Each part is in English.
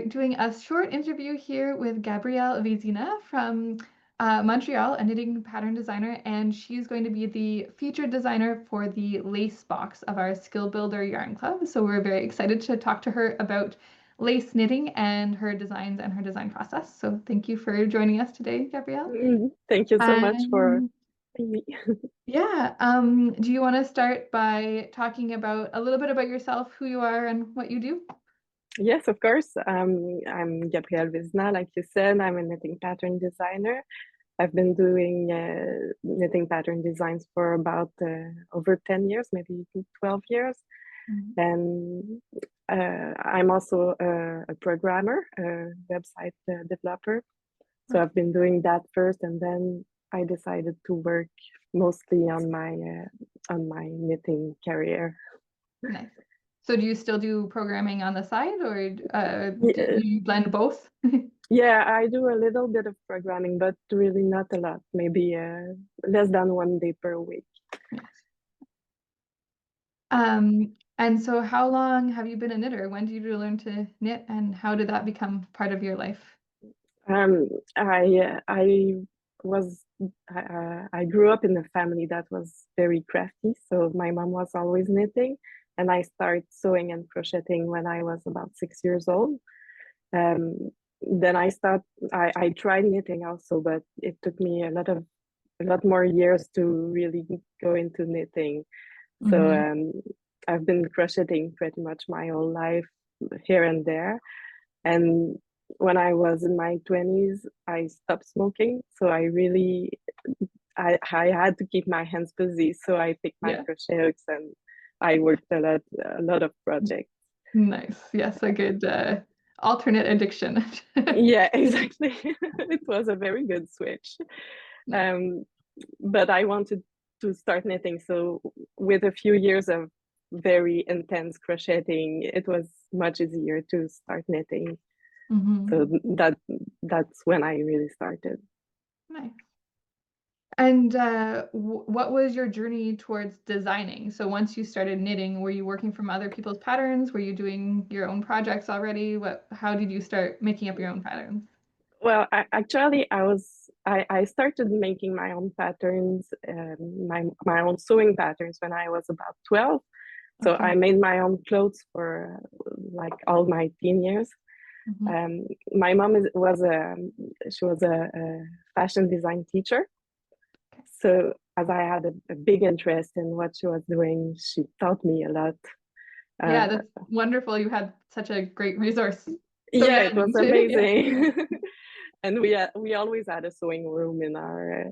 doing a short interview here with Gabrielle Vézina from Montreal, a knitting pattern designer, and she's going to be the featured designer for the lace box of our Skill Builder Yarn Club. So we're very excited to talk to her about lace knitting and her designs and her design process. So thank you for joining us today, Gabrielle. Thank you so much for And me. yeah, do you want to start by talking about a little bit about yourself, who you are, and what you do? Yes, of course. I'm Gabrielle Vézina, like you said. I'm a knitting pattern designer. I've been doing knitting pattern designs for about over 10 years, maybe 12 years. Mhm. And I'm also a programmer, a website developer. So I've been doing that first, and then I decided to work mostly on my knitting career. Nice. So do you still do programming on the side, or do Yeah, you blend both? yeah, I do a little bit of programming, but really not a lot. Maybe less than 1 day per week. Nice. And so how long have you been a knitter? When did you learn to knit, and how did that become part of your life? Um, I was I grew up in a family that was very crafty, so my mom was always knitting, and I started sewing and crocheting when I was about 6 years old. Um, then I tried knitting also, but it took me a lot more years to really go into knitting. So Hmm. I've been crocheting pretty much my whole life here and there. And when I was in my 20s, I stopped smoking. So I had to keep my hands busy. So I picked my Yeah. crochet hooks and I worked a lot of projects. Nice. Yes, a good alternate addiction. Yeah, exactly. It was a very good switch. Nice. Um, but I wanted to start knitting. So with a few years of very intense crocheting, it was much easier to start knitting. So Hmm. that's when I really started. Nice. And what was your journey towards designing? So once you started knitting, were you working from other people's patterns? Were you doing your own projects already? How did you start making up your own patterns? Well, actually, I started making my own patterns, my own sewing patterns when I was about 12. So Okay. I made my own clothes for like all my teen years. Hmm. My mom was she was a fashion design teacher. Okay. So as I had a big interest in what she was doing, she taught me a lot. Yeah, Uh, that's wonderful. You had such a great resource. So yeah, it was yeah. amazing. And we always had a sewing room in our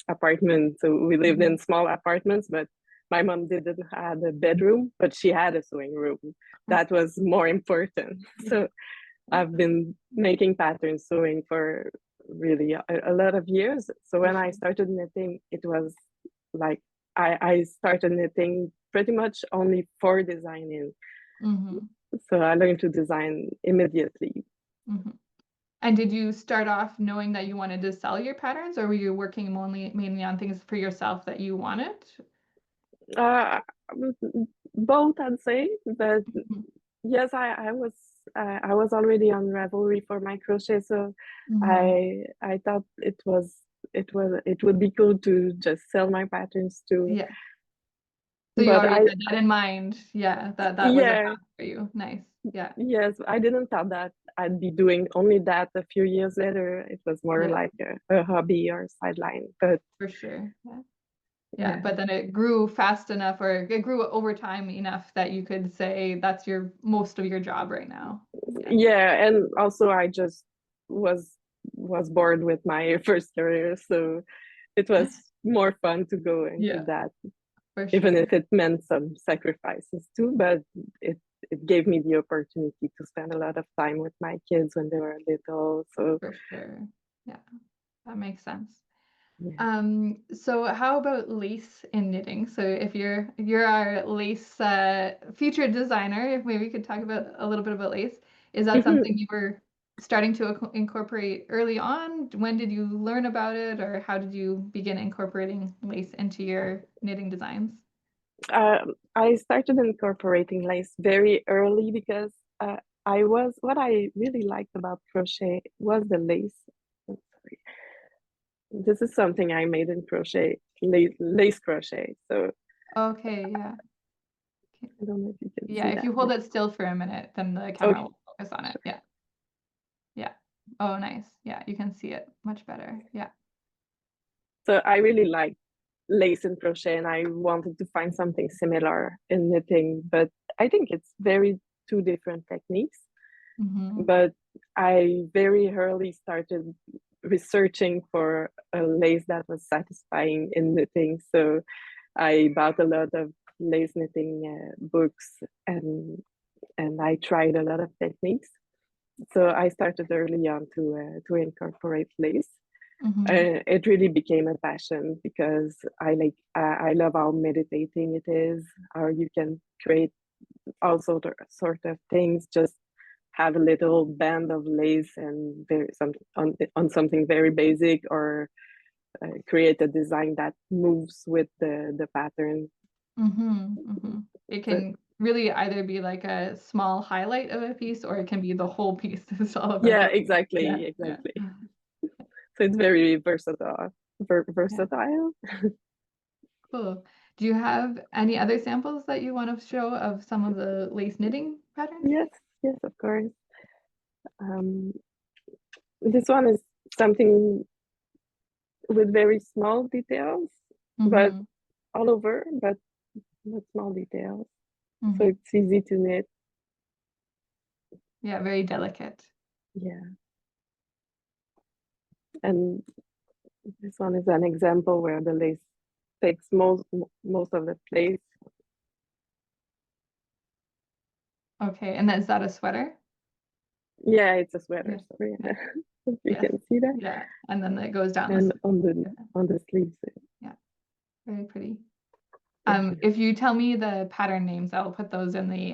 apartment. So we lived Mhm. in small apartments, but my mom didn't have a bedroom, but she had a sewing room. That was more important. Yeah. So I've been making patterns sewing for really a lot of years. So For when I sure. started knitting, it was like I started knitting pretty much only for designing. Hmm. So I learned to design immediately. Hmm. And did you start off knowing that you wanted to sell your patterns, or were you working mainly on things for yourself that you wanted? Uh, Both, I'd say, but Mhm. yes, I was already on Ravelry for my crochet, so Mhm. I thought it would be cool to just sell my patterns too. Yeah. So you But already had that in mind. Yeah, that was a yeah, path for you. Nice. Yeah. yes, I didn't thought that I'd be doing only that a few years later. It was more Yeah, like a hobby or sideline. But for sure. Yeah. Yeah, yeah, but then it grew fast enough, or it grew over time enough that you could say that's your most of your job right now. Yeah. yeah, and also I just was was bored with my first career, so it was more fun to go into Yeah, that, for even sure. if it meant some sacrifices too. But it it gave me the opportunity to spend a lot of time with my kids when they were little. So For sure. Yeah, that makes sense. yeah. So how about lace in knitting? So if you're our lace featured designer, if maybe we could talk about a little bit about lace. Is that something you were starting to incorporate early on? When did you learn about it, or how did you begin incorporating lace into your knitting designs? I started incorporating lace very early because what I really liked about crochet was the lace. Oh, sorry. This is something I made in crochet, lace crochet. So Okay, yeah. I don't know if you can Yeah, see if that. you hold it still for a minute, then the camera Okay, will focus on it. Yeah. Yeah. Oh, nice. Yeah, you can see it much better. Yeah. so I really like lace and crochet, and I wanted to find something similar in knitting, but I think it's very two different techniques. Mm-hmm. But I very early started researching for a lace that was satisfying in knitting. So I bought a lot of lace knitting books, and I tried a lot of techniques. So I started early on to incorporate lace. Mm-hmm. It really became a passion because I love how meditating it is, how you can create all sort of things, just have a little band of lace and on something very basic, or create a design that moves with the pattern. Mm-hmm. Mm-hmm. It So can really either be like a small highlight of a piece or it can be the whole piece. It's all about yeah, the yeah, exactly, yeah, exactly. So it's very versatile. yeah. Versatile. Cool. Do you have any other samples that you want to show of some of the lace knitting patterns? Yes, yes, of course. Um, this one is something with very small details, but Mm-hmm. all over, but not small details. So Mm-hmm. it's easy to knit. Yeah, very delicate. Yeah. And this one is an example where the lace takes most of the place. Okay, and then is that a sweater? Yeah, it's a sweater, Yeah, sorry. yeah, If you yes, can see that. yeah. And then it goes down the And sleeve. Yeah, on the sleeves. yeah, very pretty. Thank you. If you tell me the pattern names, I'll put those in the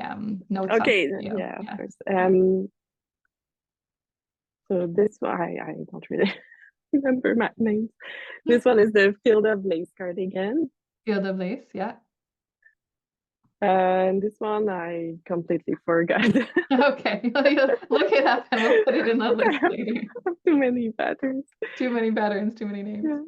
notes on Okay, the video. yeah, of Yeah, course. yeah. So this one I don't really remember my names. This one is the Field of Lace Cardigan. Field of Lace, yeah. And this one I completely forgot. Okay, you'll look it up and we'll put it in the I list have later. too many patterns. Too many patterns, too many names. Yeah.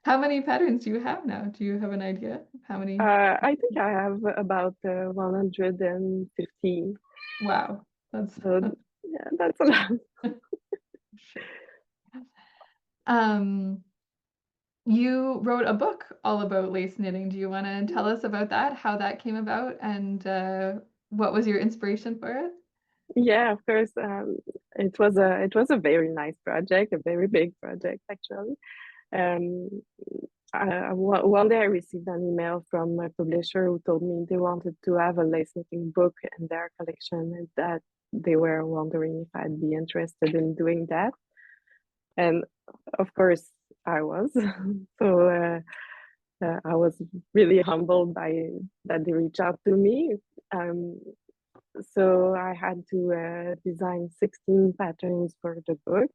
How many patterns do you have now? Do you have an idea of how many? I think I have about 115. Wow, that's So yeah, that's a lot. sure. Um, you wrote a book all about lace knitting. Do you want to tell us about that, how that came about, and what was your inspiration for it? Yeah, of course. It was a very nice project, a very big project actually. Um, one day I received an email from a publisher who told me they wanted to have a lace knitting book in their collection, and that they were wondering if I'd be interested in doing that. And of course, I was. So I was really humbled by that they reached out to me. Um, so I had to design 16 patterns for the book.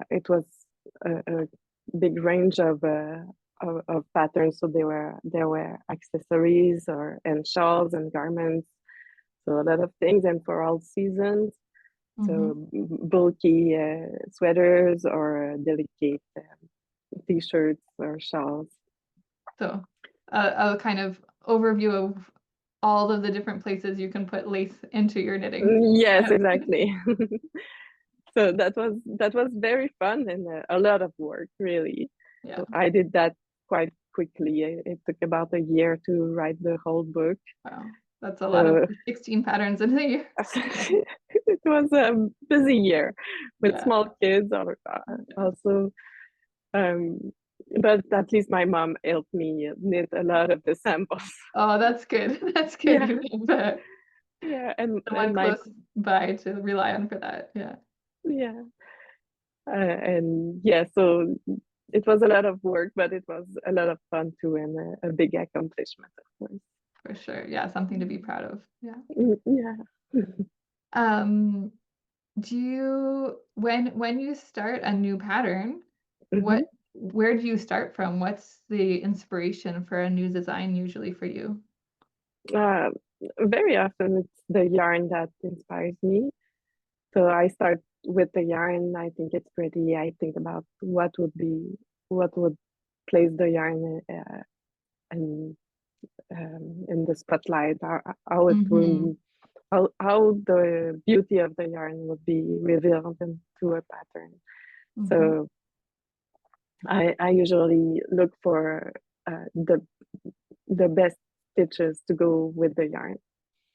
It was a big range of patterns. So there were accessories or and shawls and garments. So a lot of things, and for all seasons. Mm-hmm. So bulky sweaters or delicate t-shirts or shawls. So, a kind of overview of all of the different places you can put lace into your knitting. Yes, exactly. So that was very fun and a lot of work, really. Yeah. So I did that quite quickly. It took about a year to write the whole book. Wow. That's a lot of So 16 patterns in a year. it was a busy year with Yeah. small kids also. Um, but at least my mom helped me knit a lot of the samples. Oh, that's good. That's good. Yeah, You have yeah, someone and my close by to rely on for that. Yeah, yeah, and yeah. So it was a lot of work, but it was a lot of fun too, and a big accomplishment, of course. for sure. Yeah, something to be proud of. Yeah. Yeah. Um, do you when you start a new pattern, Hmm. where do you start from? What's the inspiration for a new design usually for you? Very often it's the yarn that inspires me. So I start with the yarn. I think it's pretty. I think about what would place the yarn and in the spotlight, how it Mm-hmm. would, how the beauty of the yarn would be revealed into a pattern. Mm-hmm. So I usually look for the best stitches to go with the yarn.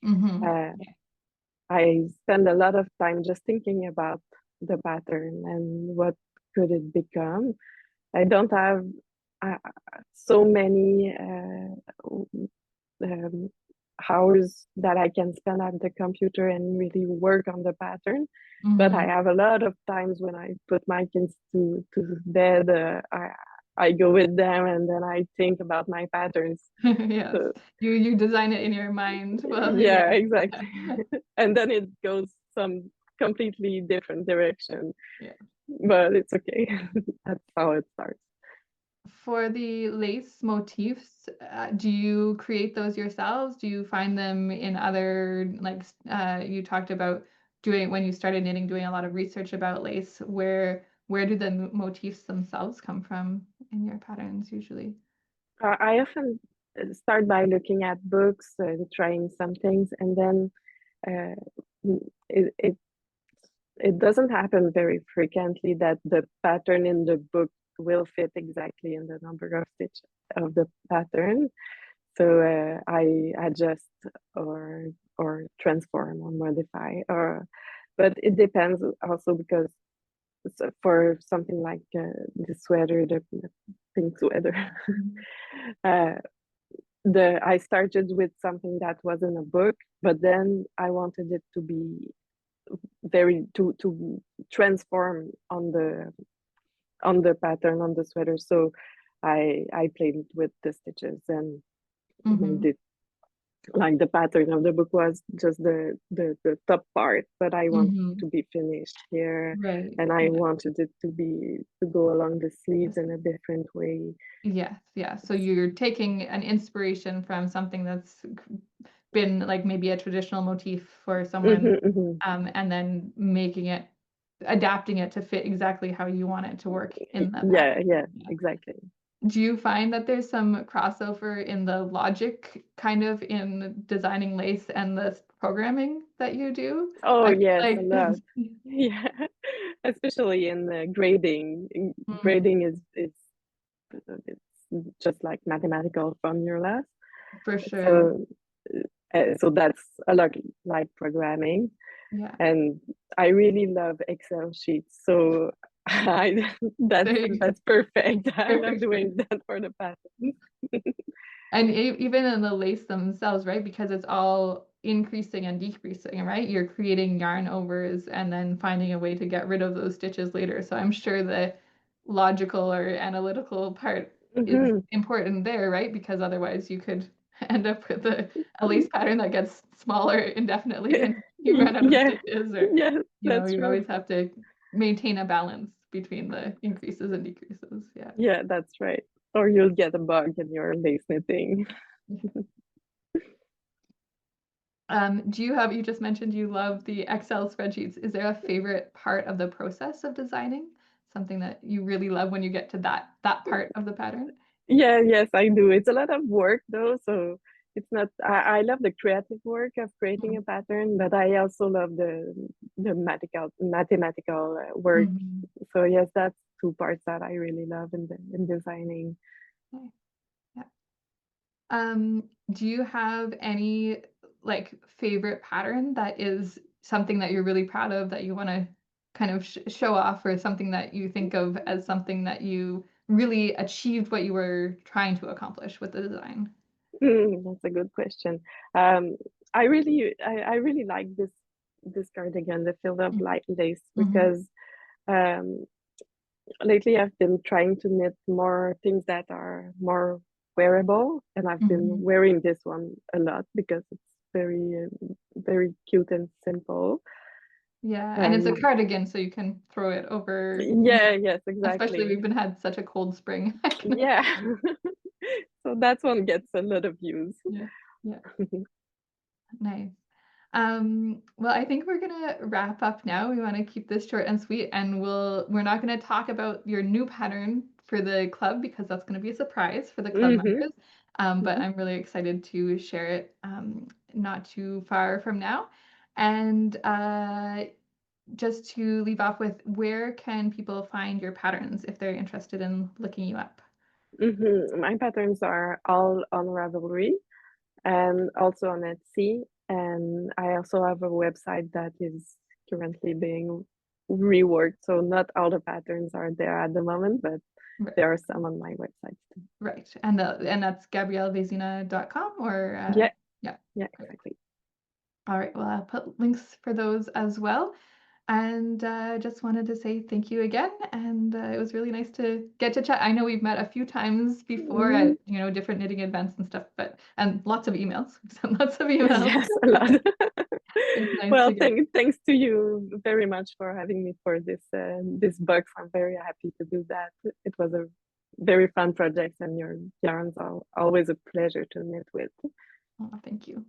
Mm-hmm. Uh, I spend a lot of time just thinking about the pattern and what could it become. I don't have uh, so many um, hours that I can spend at the computer and really work on the pattern. But I Mm-hmm. have a lot of times when I put my kids to bed, I go with them and then I think about my patterns. Yes. So You design it in your mind. Well, yeah, yeah. exactly. And then it goes some completely different direction, Yeah. but it's okay. That's how it starts. For the lace motifs, do you create those yourselves? Do you find them in other, like, you talked about doing when you started knitting, doing a lot of research about lace. Where do the motifs themselves come from in your patterns usually? I often start by looking at books and trying some things, and then uh, it, it it doesn't happen very frequently that the pattern in the book will fit exactly in the number of stitch of the pattern. So I adjust or or transform or modify, or but it depends also because for something like the sweater, the pink sweater. Mhm. uh, the I started with something that was in a book, but then I wanted it to be very to transform on the pattern on the sweater. So I played with the stitches and made Mhm. it like the pattern of the book was just the top part, but I want Mhm. to be finished here, Right. and I Yeah. wanted it to be to go along the sleeves in a different way. Yes, yeah. So you're taking an inspiration from something that's been like maybe a traditional motif for someone, Hmm, hmm. and then making it, adapting it to fit exactly how you want it to work in the Yeah, pattern. yeah, Yeah. exactly. Do you find that there's some crossover in the logic kind of in designing lace and the programming that you do? Oh I yes, a feel lot. like Yeah, especially in grading. Mhm, Grading is it's just like mathematical formulas. for sure. So so that's a lot like programming, Yeah. and I really love Excel sheets. So I There you go. that's perfect. I love Perfect for you. doing that for the patterns. And even in the lace themselves, right? Because it's all increasing and decreasing, right? You're creating yarn overs and then finding a way to get rid of those stitches later. So I'm sure the logical or analytical part is Hmm. important there, right? Because otherwise you could end up with a lace pattern that gets smaller indefinitely and you run out of Yeah, stitches, or yes, that's you true. always have to maintain a balance between the increases and decreases. Yeah. Yeah, that's right. Or you'll get a bug in your lace knitting. Do you have, you just mentioned you love the Excel spreadsheets. Is there a favorite part of the process of designing? Something that you really love when you get to that part of the pattern? Yeah, yes, I do. It's a lot of work though, so it's not. I love the creative work of creating a pattern, but I also love the mathematical work. Mm-hmm. So yes, that's two parts that I really love in designing. Yeah. Do you have any like favorite pattern that is something that you're really proud of that you want to kind of show off, or something that you think of as something that you really achieved what you were trying to accomplish with the design? That's a good question. I really like this cardigan, the Field of Lace, Mm-hmm. because um, lately I've been trying to knit more things that are more wearable, and I've been Mm-hmm. wearing this one a lot because it's very cute and simple. Yeah, and it's a And cardigan, so you can throw it over, yeah, yes, especially exactly. we've been had such a cold spring. I can Yeah. imagine. So that one gets a lot of use. Yeah, yeah. Nice. Well, I think we're gonna wrap up now. We want to keep this short and sweet, and we're not gonna talk about your new pattern for the club because that's gonna be a surprise for the club Mm-hmm. members. But Mm-hmm. I'm really excited to share it not too far from now. And just to leave off with, where can people find your patterns if they're interested in looking you up? Mm-hmm. My patterns are all on Ravelry and also on Etsy. And I also have a website that is currently being reworked. So not all the patterns are there at the moment, but Right, there are some on my website too. right. And that's gabriellevezina.com or Yeah, yeah. yeah, Great. exactly. All right, well, I'll put links for those as well. And just wanted to say thank you again. And it was really nice to get to chat. I know we've met a few times before Mm, at, different knitting events and stuff, and lots of emails. We've sent lots of emails. yes, a lot. It's nice to Well, get. thanks to you very much for having me for this box. I'm very happy to do that. It was a very fun project, and your yarns are always a pleasure to knit with. Oh, thank you.